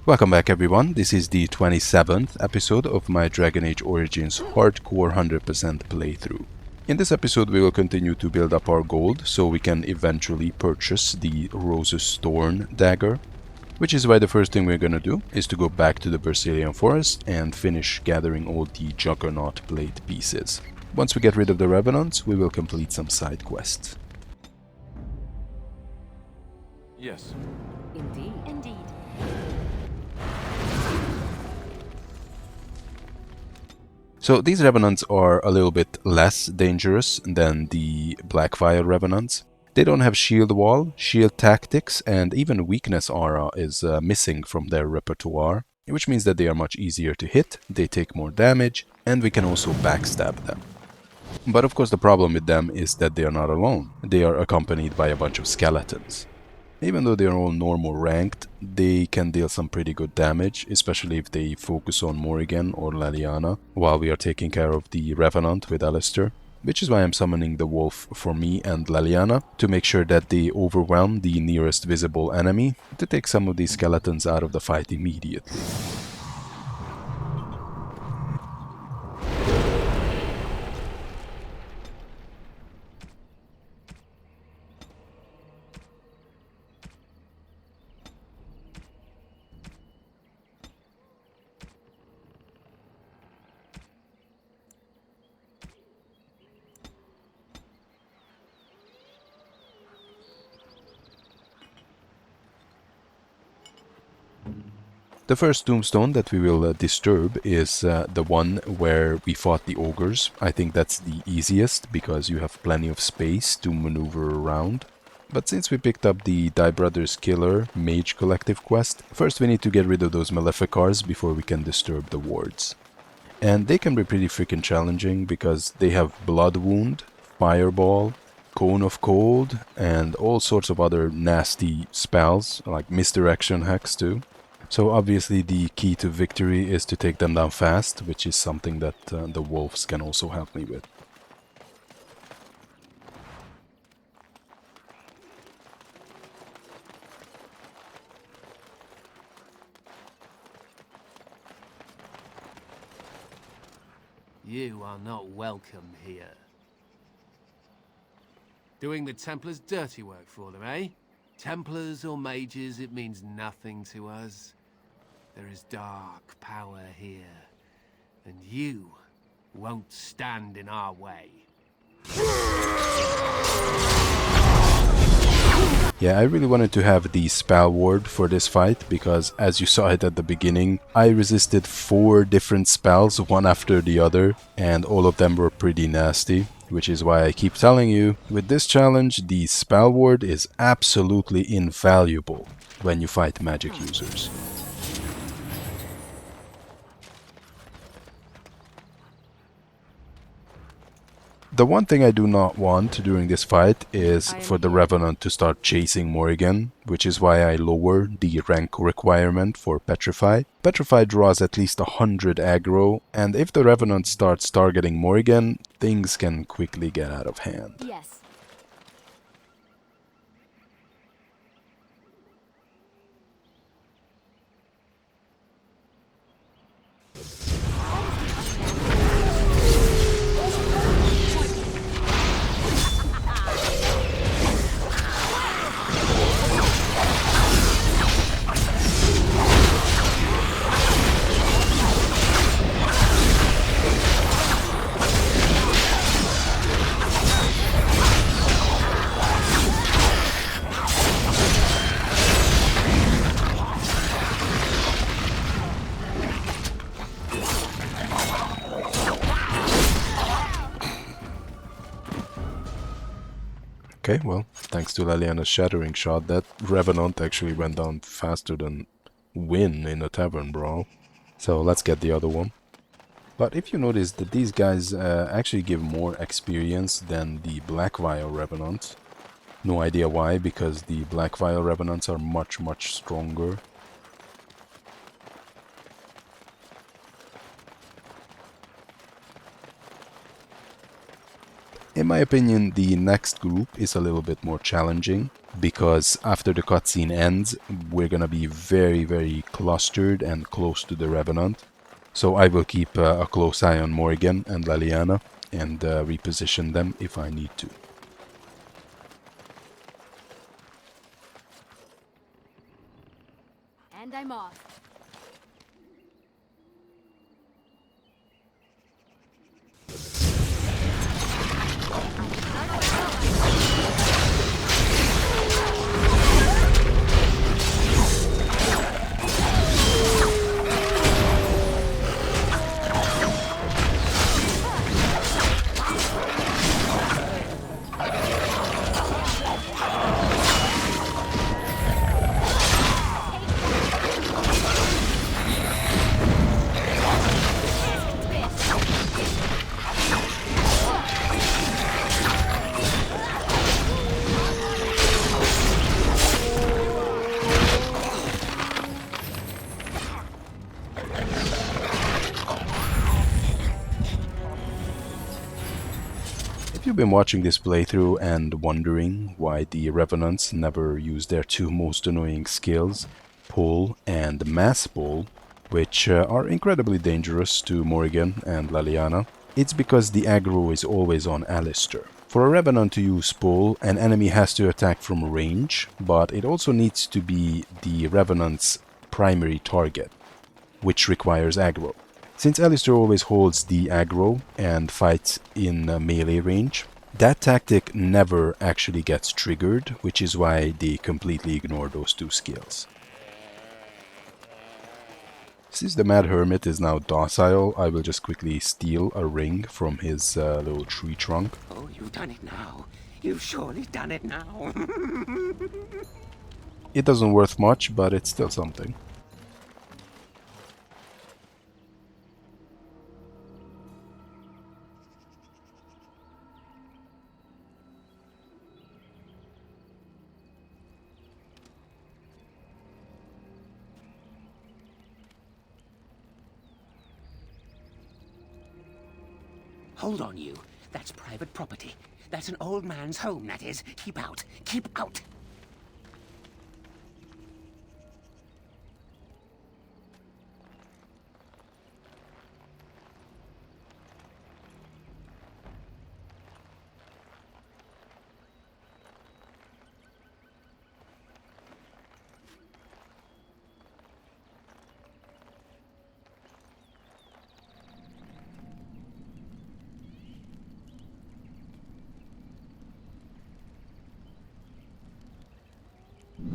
Welcome back everyone, this is the 27th episode of my Dragon Age Origins Hardcore 100% playthrough. In this episode we will continue to build up our gold so we can eventually purchase the Rose's Thorn dagger, which is why the first thing we're gonna do is to go back to the Brecilian forest and finish gathering all the Juggernaut blade pieces. Once we get rid of the Revenants, we will complete some side quests. Yes. Indeed. Indeed. So these Revenants are a little bit less dangerous than the Blackfire Revenants. They don't have shield wall, shield tactics, and even weakness aura is missing from their repertoire, which means that they are much easier to hit, they take more damage, and we can also backstab them. But of course the problem with them is that they are not alone. They are accompanied by a bunch of skeletons. Even though they are all normal ranked, they can deal some pretty good damage, especially if they focus on Morrigan or Leliana, while we are taking care of the Revenant with Alistair. Which is why I'm summoning the wolf for me and Leliana, to make sure that they overwhelm the nearest visible enemy, to take some of these skeletons out of the fight immediately. The first tombstone that we will disturb is the one where we fought the ogres. I think that's the easiest because you have plenty of space to maneuver around. But since we picked up the Die Brothers Killer Mage Collective quest, first we need to get rid of those Maleficars before we can disturb the wards. And they can be pretty freaking challenging because they have Blood Wound, Fireball, Cone of Cold, and all sorts of other nasty spells, like Misdirection Hex too. So obviously the key to victory is to take them down fast, which is something that the wolves can also help me with. You are not welcome here. Doing the Templars' dirty work for them, eh? Templars or mages, it means nothing to us. There is dark power here, and you won't stand in our way. Yeah, I really wanted to have the spell ward for this fight because, as you saw it at the beginning, I resisted 4 different spells one after the other, and all of them were pretty nasty. Which is why I keep telling you, with this challenge, the spell ward is absolutely invaluable when you fight magic users. The one thing I do not want during this fight is for the Revenant to start chasing Morrigan, which is why I lower the rank requirement for Petrify. Petrify draws at least 100 aggro, and if the Revenant starts targeting Morrigan, things can quickly get out of hand. Yes. Okay, well, thanks to Leliana's Shattering Shot, that Revenant actually went down faster than Win in a tavern brawl. So let's get the other one. But if you notice that these guys actually give more experience than the Blackfire Revenants. No idea why, because the Blackfire Revenants are much stronger. In my opinion, the next group is a little bit more challenging, because after the cutscene ends, we're gonna be very, very clustered and close to the Revenant. So I will keep a close eye on Morrigan and Leliana and reposition them if I need to. And I'm off. If you've been watching this playthrough and wondering why the Revenants never use their two most annoying skills, Pull and Mass Pull, which are incredibly dangerous to Morrigan and Leliana, it's because the aggro is always on Alistair. For a Revenant to use Pull, an enemy has to attack from range, but it also needs to be the Revenant's primary target, which requires aggro. Since Alistair always holds the aggro and fights in melee range, that tactic never actually gets triggered, which is why they completely ignore those two skills. Since the Mad Hermit is now docile, I will just quickly steal a ring from his little tree trunk. Oh, you've done it now. You've surely done it now. It doesn't worth much, but it's still something. Hold on, you. That's private property. That's an old man's home, that is. Keep out. Keep out.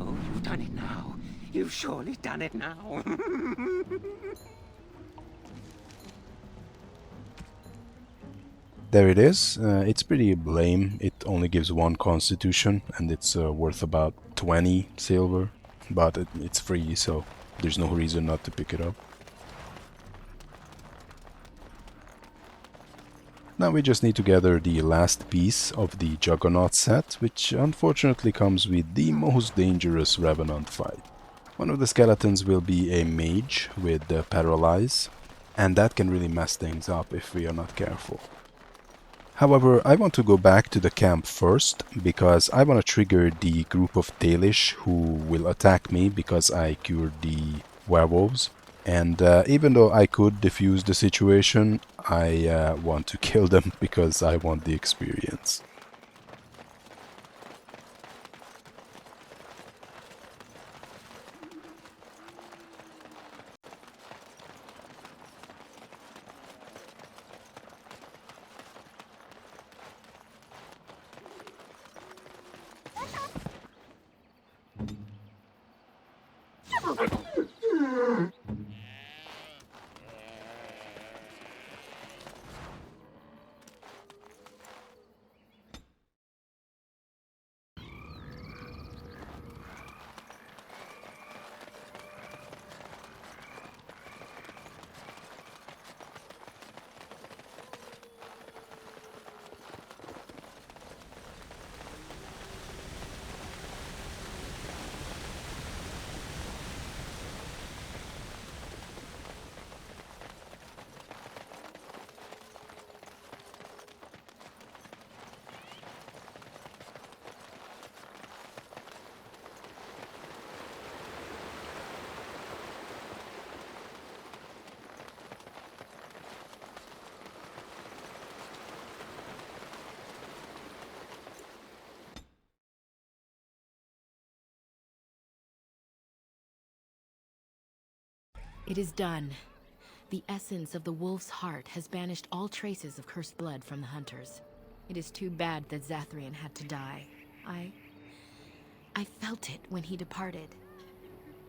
Oh, you've done it now. You've surely done it now. There it is. It's pretty lame. It only gives 1 constitution and it's worth about 20 silver, but it's free, so there's no reason not to pick it up. Now we just need to gather the last piece of the Juggernaut set, which unfortunately comes with the most dangerous Revenant fight. One of the skeletons will be a mage with Paralyze, and that can really mess things up if we are not careful. However, I want to go back to the camp first, because I want to trigger the group of Dalish who will attack me because I cured the werewolves. And even though I could defuse the situation, I want to kill them because I want the experience. It is done. The essence of the wolf's heart has banished all traces of cursed blood from the hunters. It is too bad that Zathrian had to die. I felt it when he departed.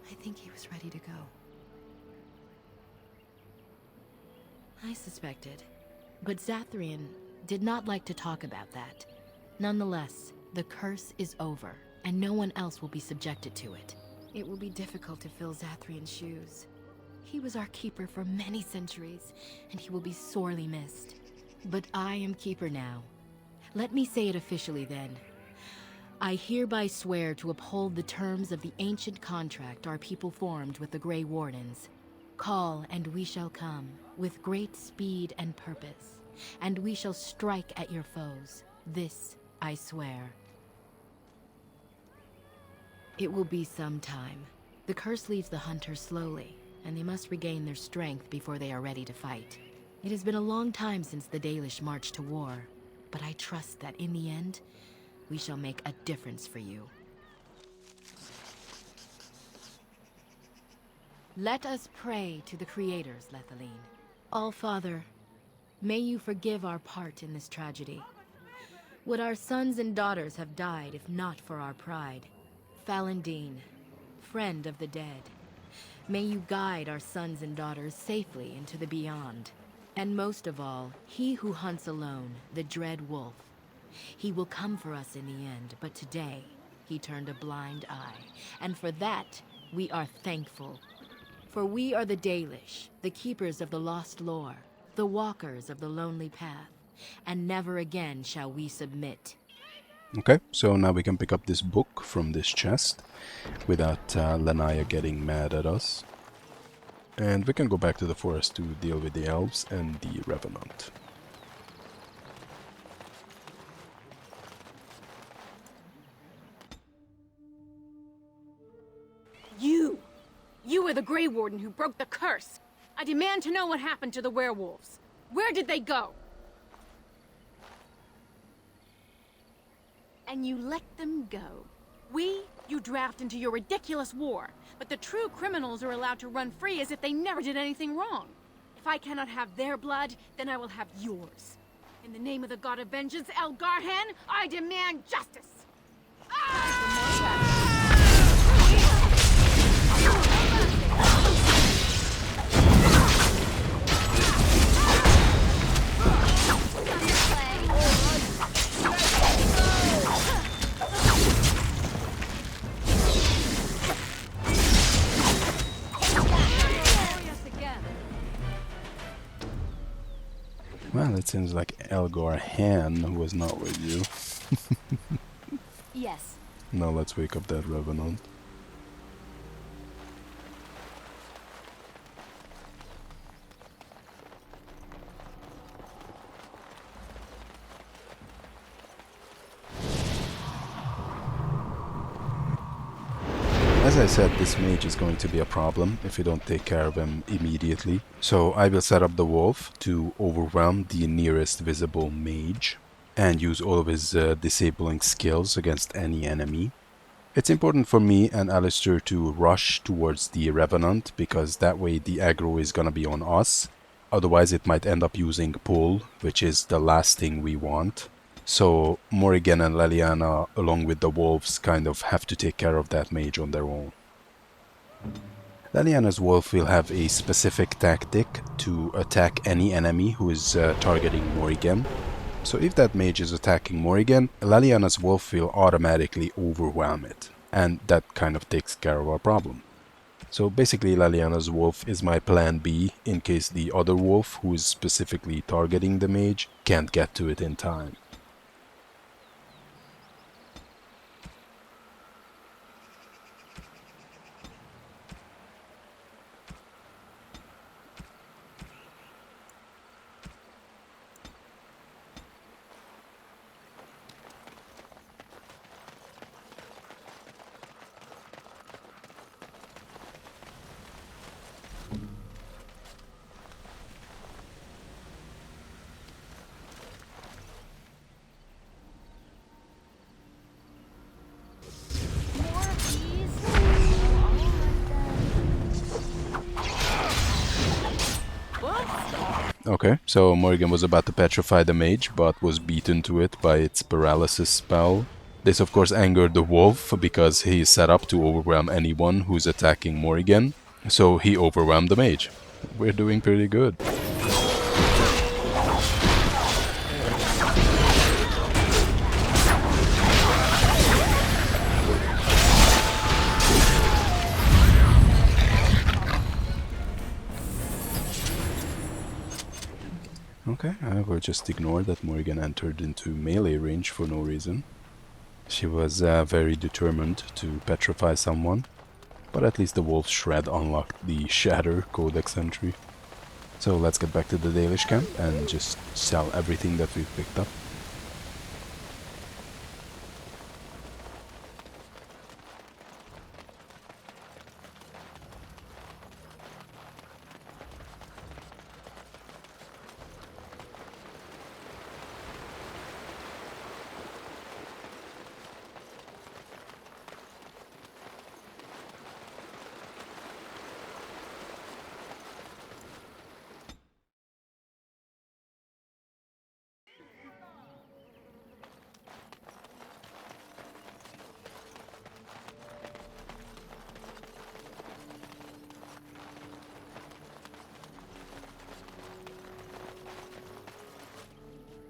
I think he was ready to go. I suspected. But Zathrian did not like to talk about that. Nonetheless, the curse is over, and no one else will be subjected to it. It will be difficult to fill Zathrian's shoes. He was our keeper for many centuries, and he will be sorely missed. But I am keeper now. Let me say it officially then. I hereby swear to uphold the terms of the ancient contract our people formed with the Grey Wardens. Call, and we shall come, with great speed and purpose, and we shall strike at your foes. This I swear. It will be some time. The curse leaves the hunters slowly, and they must regain their strength before they are ready to fight. It has been a long time since the Dalish marched to war, but I trust that in the end, we shall make a difference for you. Let us pray to the creators, Lethaline. All-Father, may you forgive our part in this tragedy. Would our sons and daughters have died if not for our pride? Falendine, friend of the dead, may you guide our sons and daughters safely into the beyond. And most of all, he who hunts alone, the dread wolf. He will come for us in the end, but today, he turned a blind eye. And for that, we are thankful. For we are the Dalish, the keepers of the lost lore, the walkers of the lonely path, and never again shall we submit. Okay, so now we can pick up this book from this chest without Lanaya getting mad at us. And we can go back to the forest to deal with the elves and the revenant. You were the Grey Warden who broke the curse. I demand to know what happened to the werewolves. Where did they go? And you let them go. You draft into your ridiculous war, but the true criminals are allowed to run free as if they never did anything wrong. If I cannot have their blood, then I will have yours. In the name of the god of vengeance, Elgarhan, I demand justice! Well, it seems like Elgarhan was not with you. Yes. Now let's wake up that revenant. As I said, this mage is going to be a problem if you don't take care of him immediately. So I will set up the wolf to overwhelm the nearest visible mage and use all of his disabling skills against any enemy. It's important for me and Alistair to rush towards the revenant because that way the aggro is gonna be on us. Otherwise it might end up using pull, which is the last thing we want. So Morrigan and Leliana, along with the wolves, kind of have to take care of that mage on their own. Leliana's wolf will have a specific tactic to attack any enemy who is targeting Morrigan. So if that mage is attacking Morrigan, Leliana's wolf will automatically overwhelm it. And that kind of takes care of our problem. So basically Leliana's wolf is my plan B in case the other wolf, who is specifically targeting the mage, can't get to it in time. Okay, so Morrigan was about to petrify the mage, but was beaten to it by its paralysis spell. This of course angered the wolf, because he is set up to overwhelm anyone who's attacking Morrigan. So he overwhelmed the mage. We're doing pretty good. Okay, I will just ignore that Morrigan entered into melee range for no reason. She was very determined to petrify someone, but at least the Wolf's Shred unlocked the Shatter Codex entry. So let's get back to the Dalish camp and just sell everything that we've picked up.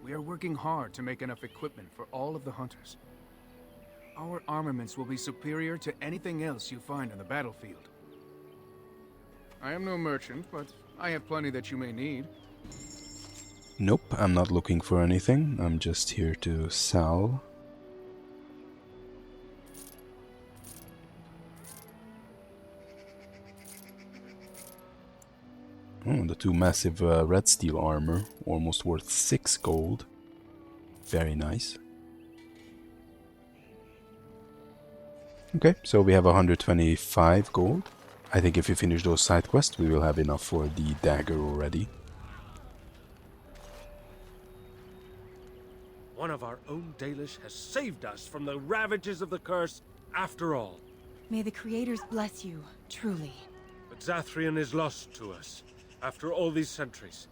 We are working hard to make enough equipment for all of the hunters. Our armaments will be superior to anything else you find on the battlefield. I am no merchant, but I have plenty that you may need. Nope, I'm not looking for anything. I'm just here to sell. Oh, the two massive red steel armor, almost worth 6 gold. Very nice. Okay, so we have 125 gold. I think if we finish those side quests, we will have enough for the dagger already. One of our own Dalish has saved us from the ravages of the curse after all. May the creators bless you, truly. But Zathrian is lost to us after all these centuries.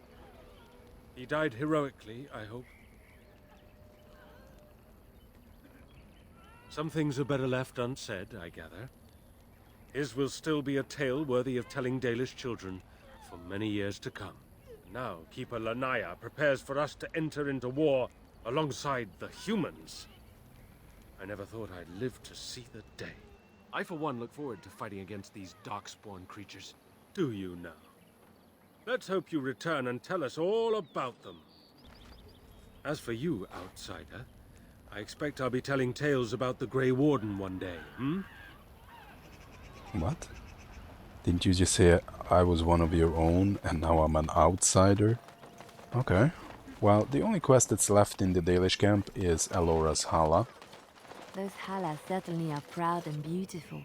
He died heroically, I hope. Some things are better left unsaid, I gather. His will still be a tale worthy of telling Dalish children for many years to come. Now, Keeper Lanaya prepares for us to enter into war alongside the humans. I never thought I'd live to see the day. I, for one, look forward to fighting against these darkspawn creatures. Do you now? Let's hope you return and tell us all about them. As for you, outsider, I expect I'll be telling tales about the Grey Warden one day, hmm? What? Didn't you just say I was one of your own and now I'm an outsider? Okay. Well, the only quest that's left in the Dalish camp is Elora's Halla. Those Halla certainly are proud and beautiful.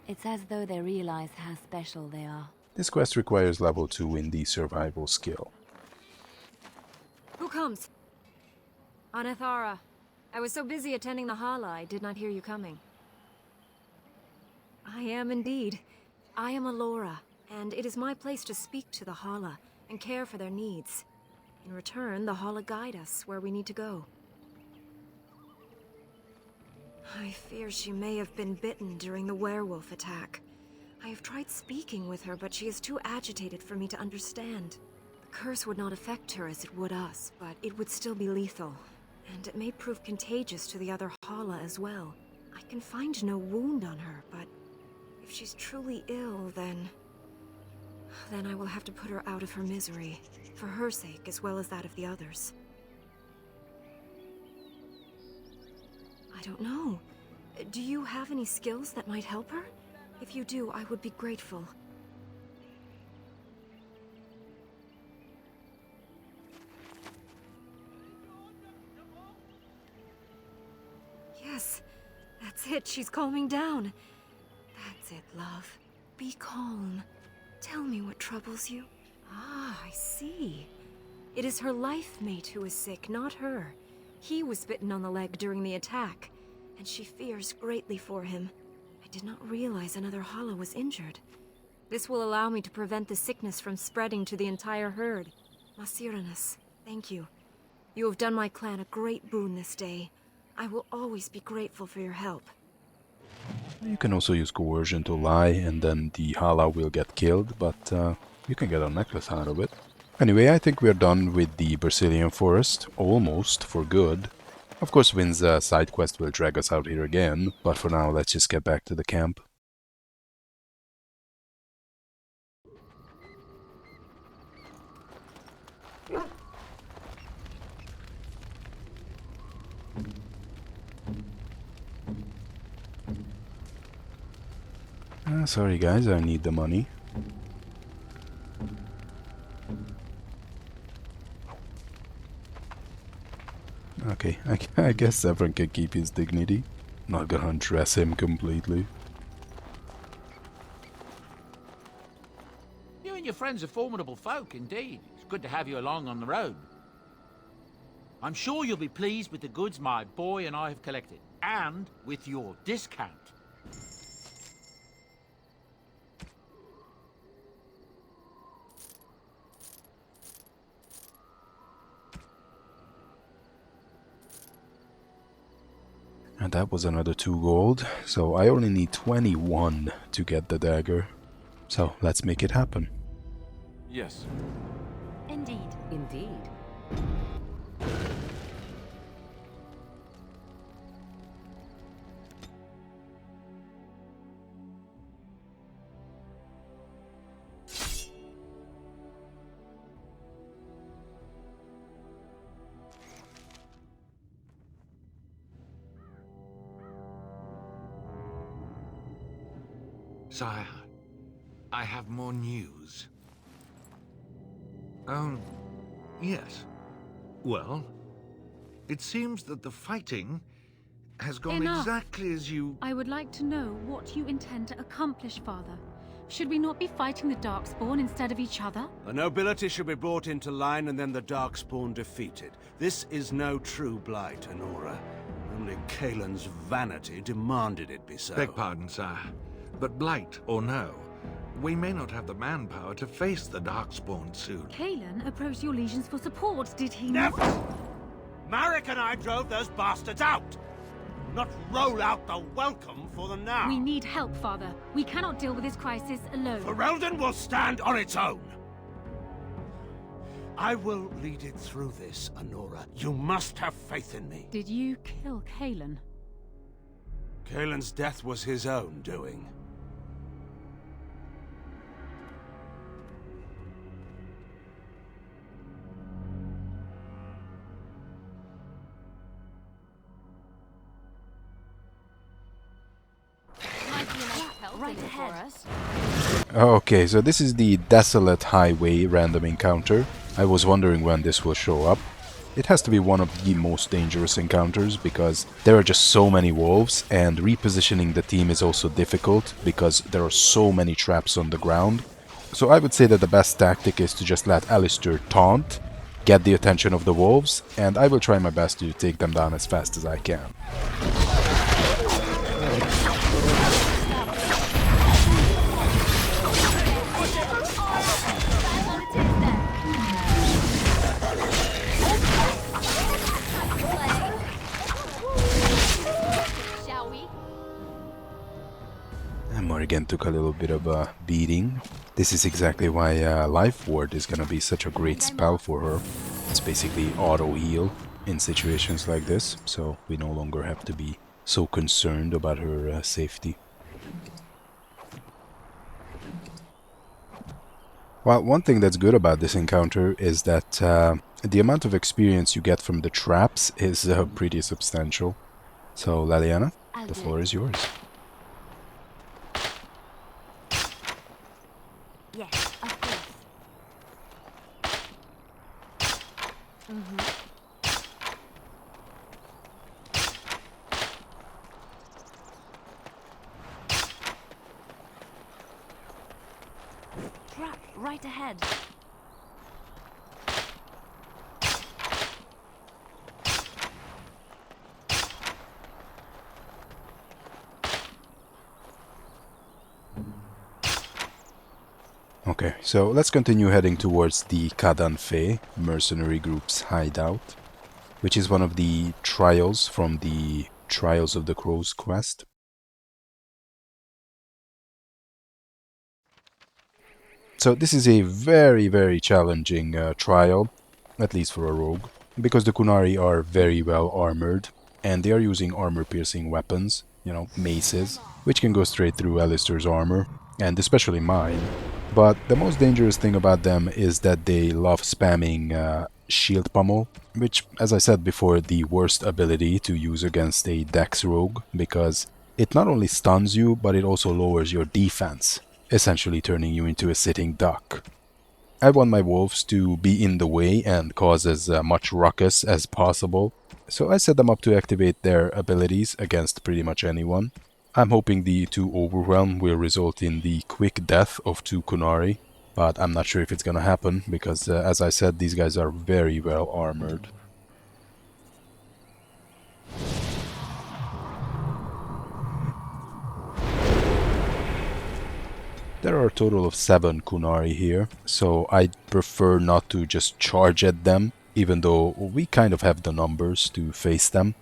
It's as though they realize how special they are. This quest requires level 2 in the survival skill. Who comes? Anathara. I was so busy attending the Halla, I did not hear you coming. I am indeed. I am Elora, and it is my place to speak to the Halla and care for their needs. In return, the Halla guide us where we need to go. I fear she may have been bitten during the werewolf attack. I have tried speaking with her, but she is too agitated for me to understand. The curse would not affect her as it would us, but it would still be lethal. And it may prove contagious to the other Halla as well. I can find no wound on her, but if she's truly ill, then I will have to put her out of her misery, for her sake as well as that of the others. I don't know. Do you have any skills that might help her? If you do, I would be grateful. Yes, that's it. She's calming down. That's it, love. Be calm. Tell me what troubles you. Ah, I see. It is her life mate who is sick, not her. He was bitten on the leg during the attack, and she fears greatly for him. I did not realize another Halla was injured. This will allow me to prevent the sickness from spreading to the entire herd. Masiranus, thank you. You have done my clan a great boon this day. I will always be grateful for your help. You can also use coercion to lie, and then the Halla will get killed, but you can get a necklace out of it. Anyway, I think we're done with the Brecilian forest, almost, for good. Of course, Wynn's side quest will drag us out here again, but for now, let's just get back to the camp. Sorry guys, I need the money. Okay, I guess Severin can keep his dignity. Not gonna undress him completely. You and your friends are formidable folk, indeed. It's good to have you along on the road. I'm sure you'll be pleased with the goods my boy and I have collected, and with your discount. And that was another 2 gold, so I only need 21 to get the dagger. So let's make it happen. Yes. Indeed. Indeed. Sire, I have more news. Yes. Well, it seems that the fighting has gone exactly as you... I would like to know what you intend to accomplish, Father. Should we not be fighting the darkspawn instead of each other? The nobility should be brought into line and then the darkspawn defeated. This is no true blight, Honora. Only Kaelin's vanity demanded it be so. Beg pardon, sire. But blight or no, we may not have the manpower to face the darkspawn soon. Kaelan approached your legions for support, did he Never! not? Marek and I drove those bastards out! Not roll out the welcome for them now! We need help, Father. We cannot deal with this crisis alone. Ferelden will stand on its own! I will lead it through this, Honora. You must have faith in me. Did you kill Kaelan? Kaelin's death was his own doing. Right ahead. Okay, so this is the Desolate Highway random encounter. I was wondering when this will show up. It has to be one of the most dangerous encounters because there are just so many wolves, and repositioning the team is also difficult because there are so many traps on the ground. So I would say that the best tactic is to just let Alistair taunt, get the attention of the wolves, and I will try my best to take them down as fast as I can. Morrigan took a little bit of a beating. This is exactly why Life Ward is gonna be such a great spell for her. It's basically auto heal in situations like this, so we no longer have to be so concerned about her safety. Well, one thing that's good about this encounter is that the amount of experience you get from the traps is pretty substantial. So, Leliana, the floor is yours. Yes, of course. Trap right ahead. Okay, so let's continue heading towards the Kadan Fe mercenary group's hideout, which is one of the trials from the Trials of the Crows quest. So this is a very, very challenging trial, at least for a rogue, because the Kunari are very well armored, and they are using armor-piercing weapons, you know, maces, which can go straight through Alistair's armor, and especially mine. But the most dangerous thing about them is that they love spamming shield pummel, which, as I said before, the worst ability to use against a dex rogue, because it not only stuns you, but it also lowers your defense, essentially turning you into a sitting duck. I want my wolves to be in the way and cause as much ruckus as possible, so I set them up to activate their abilities against pretty much anyone. I'm hoping the 2 overwhelm will result in the quick death of 2 Kunari, but I'm not sure if it's gonna happen, because as I said, these guys are very well armored. There are a total of 7 Kunari here, so I'd prefer not to just charge at them, even though we kind of have the numbers to face them.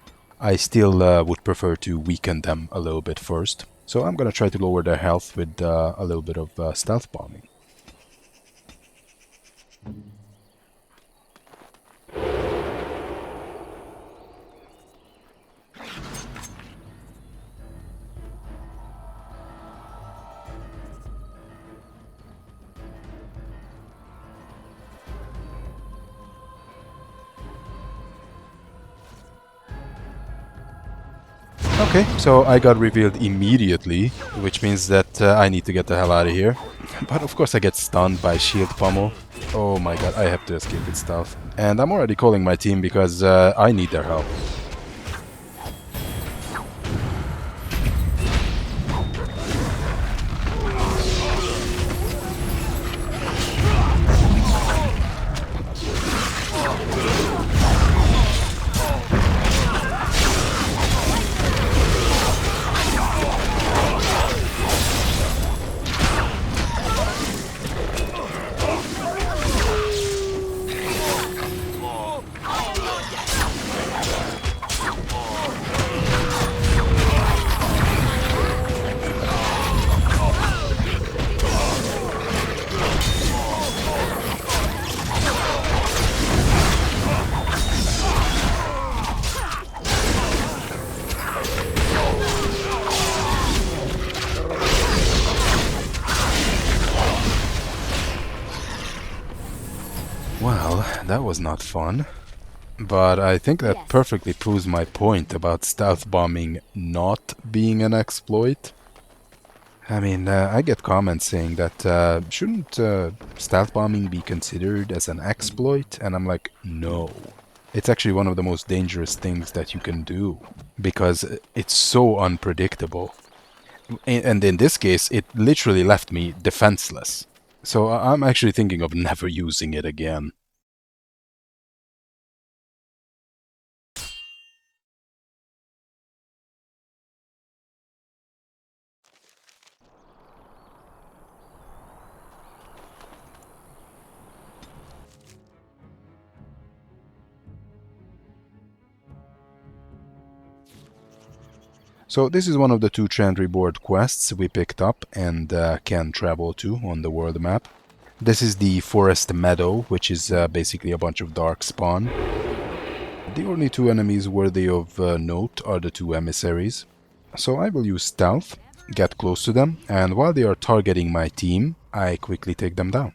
I still would prefer to weaken them a little bit first, so I'm gonna try to lower their health with a little bit of stealth bombing. Okay, so I got revealed immediately, which means that I need to get the hell out of here. But of course I get stunned by shield pummel. Oh my god, I have to escape with stealth. And I'm already calling my team because I need their help. Well, that was not fun. But I think that perfectly proves my point about stealth bombing not being an exploit. I mean, I get comments saying that shouldn't stealth bombing be considered as an exploit? And I'm like, no. It's actually one of the most dangerous things that you can do, because it's so unpredictable. And in this case, it literally left me defenseless. So I'm actually thinking of never using it again. So this is one of the 2 Chantry board quests we picked up and can travel to on the world map. This is the Forest Meadow, which is basically a bunch of darkspawn. The only 2 enemies worthy of note are the 2 emissaries. So I will use stealth, get close to them, and while they are targeting my team, I quickly take them down.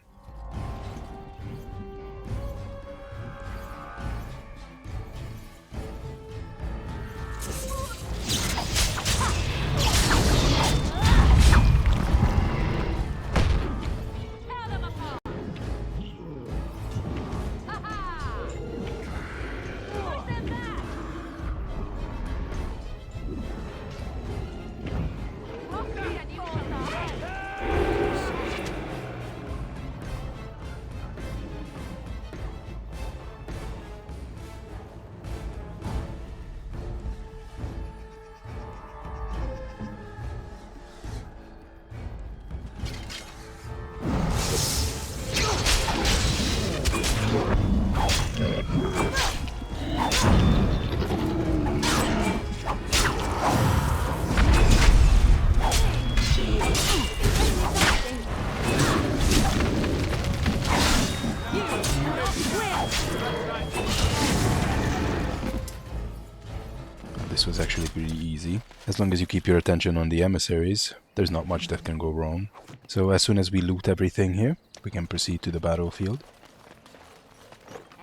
pretty easy. As long as you keep your attention on the emissaries, there's not much that can go wrong. So as soon as we loot everything here, we can proceed to the battlefield.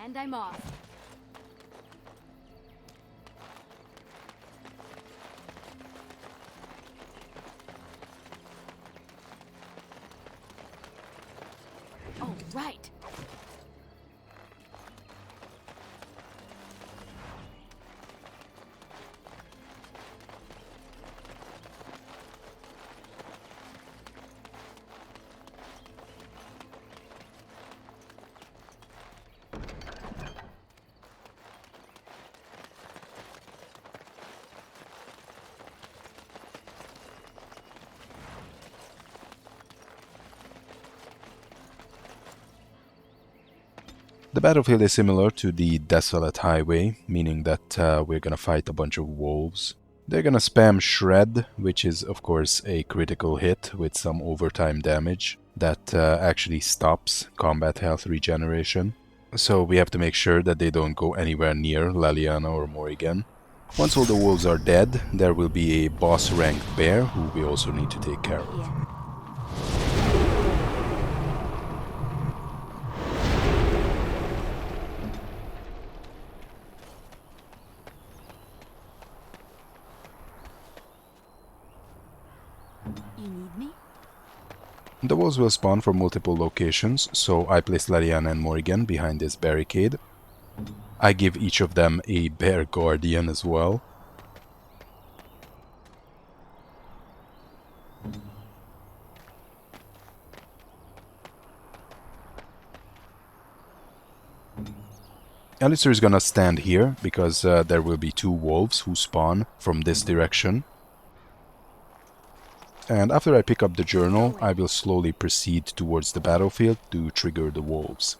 And I'm off. Oh, right. The battlefield is similar to the Desolate Highway, meaning that we're gonna fight a bunch of wolves. They're gonna spam Shred, which is of course a critical hit with some overtime damage that actually stops combat health regeneration. So we have to make sure that they don't go anywhere near Leliana or Morrigan. Once all the wolves are dead, there will be a boss-ranked bear who we also need to take care of. Yeah. You need me? The wolves will spawn from multiple locations, so I place Leliana and Morrigan behind this barricade. I give each of them a bear guardian as well. Alistair is gonna stand here because there will be two wolves who spawn from this direction. And after I pick up the journal, I will slowly proceed towards the battlefield to trigger the wolves.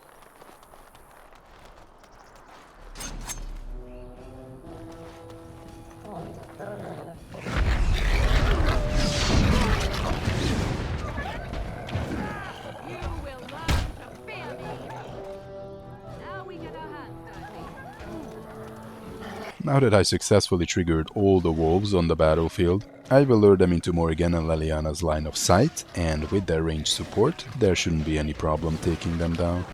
Now that I successfully triggered all the wolves on the battlefield, I will lure them into Morrigan and Leliana's line of sight, and with their ranged support, there shouldn't be any problem taking them down.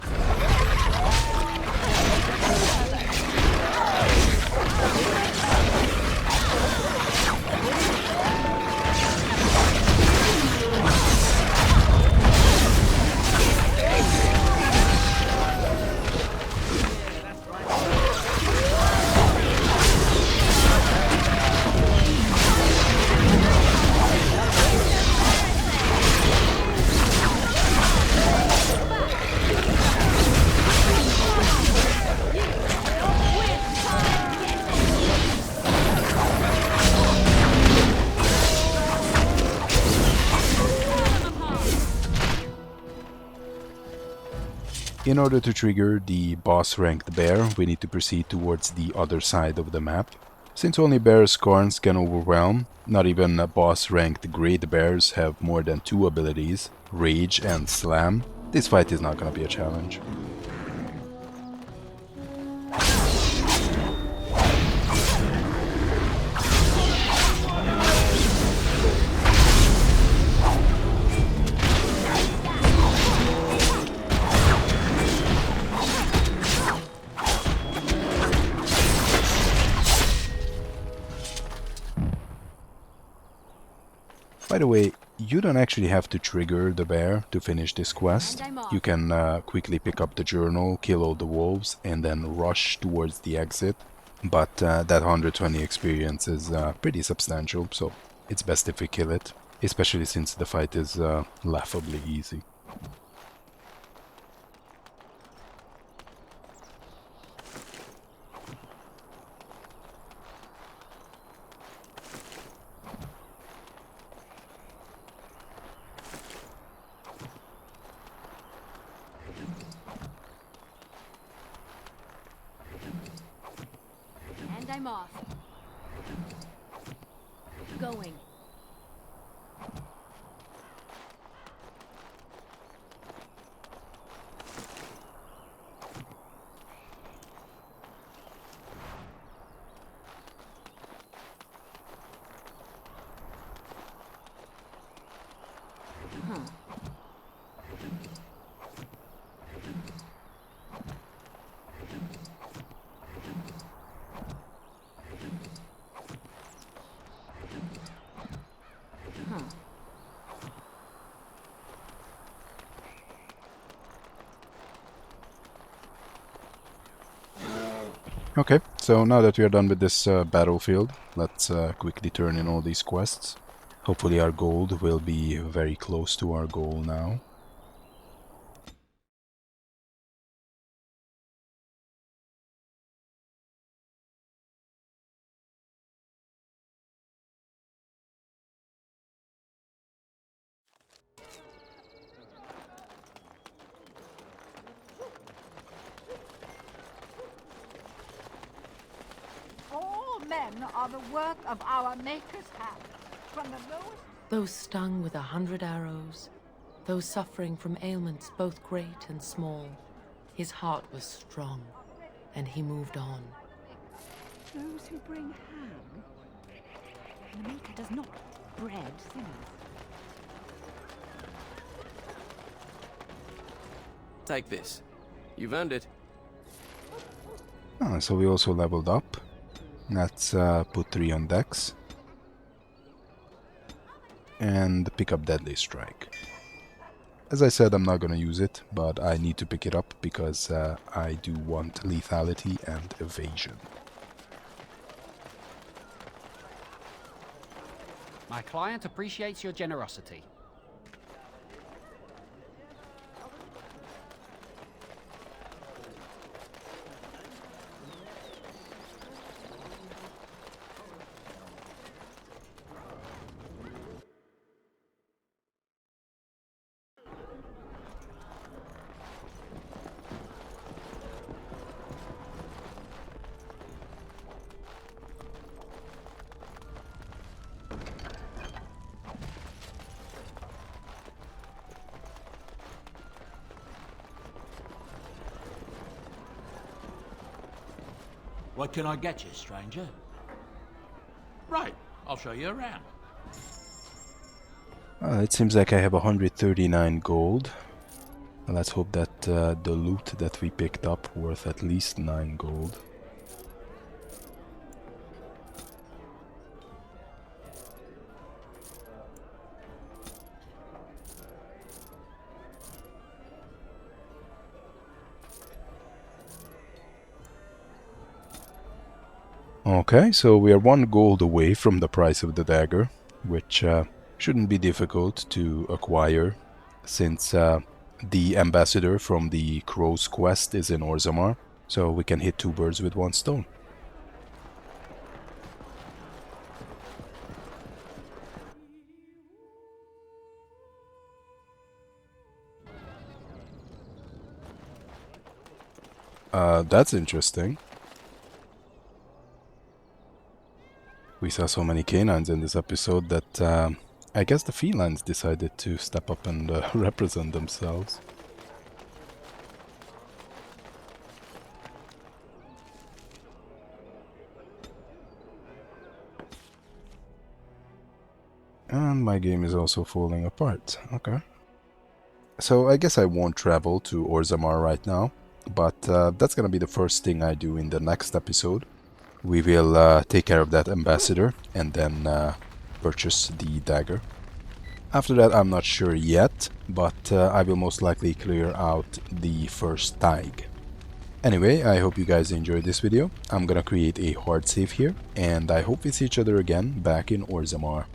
In order to trigger the boss-ranked bear, we need to proceed towards the other side of the map. Since only bear's corns can overwhelm, not even boss-ranked great bears have more than two abilities, Rage and Slam. This fight is not gonna be a challenge. By the way, you don't actually have to trigger the bear to finish this quest. You can quickly pick up the journal, kill all the wolves, and then rush towards the exit. But that 120 experience is pretty substantial, so it's best if we kill it, especially since the fight is laughably easy. I'm off. Going. Okay, so now that we are done with this battlefield, let's quickly turn in all these quests. Hopefully our gold will be very close to our goal now. All men are the work of our Maker's hand, from the lowest... Those stung with 100 arrows, those suffering from ailments both great and small, his heart was strong, and he moved on. Those who bring ham. The Maker does not bread sinners. Take this. You've earned it. So we also leveled up. Let's put 3 on Dex. And pick up Deadly Strike. As I said, I'm not gonna use it, but I need to pick it up because I do want lethality and evasion. My client appreciates your generosity. What can I get you, stranger? Right, I'll show you around. It seems like I have 139 gold. Let's hope that the loot that we picked up worth at least 9 gold. Okay, so we are 1 gold away from the price of the dagger, which shouldn't be difficult to acquire, since the ambassador from the Crow's quest is in Orzammar, so we can hit 2 birds with 1 stone. That's interesting. We saw so many canines in this episode that I guess the felines decided to step up and represent themselves. And my game is also falling apart. Okay. So I guess I won't travel to Orzammar right now, but that's gonna be the first thing I do in the next episode. We will take care of that ambassador and then purchase the dagger. After that, I'm not sure yet, but I will most likely clear out the first tag. Anyway, I hope you guys enjoyed this video. I'm gonna create a hard save here, and I hope we see each other again back in Orzammar.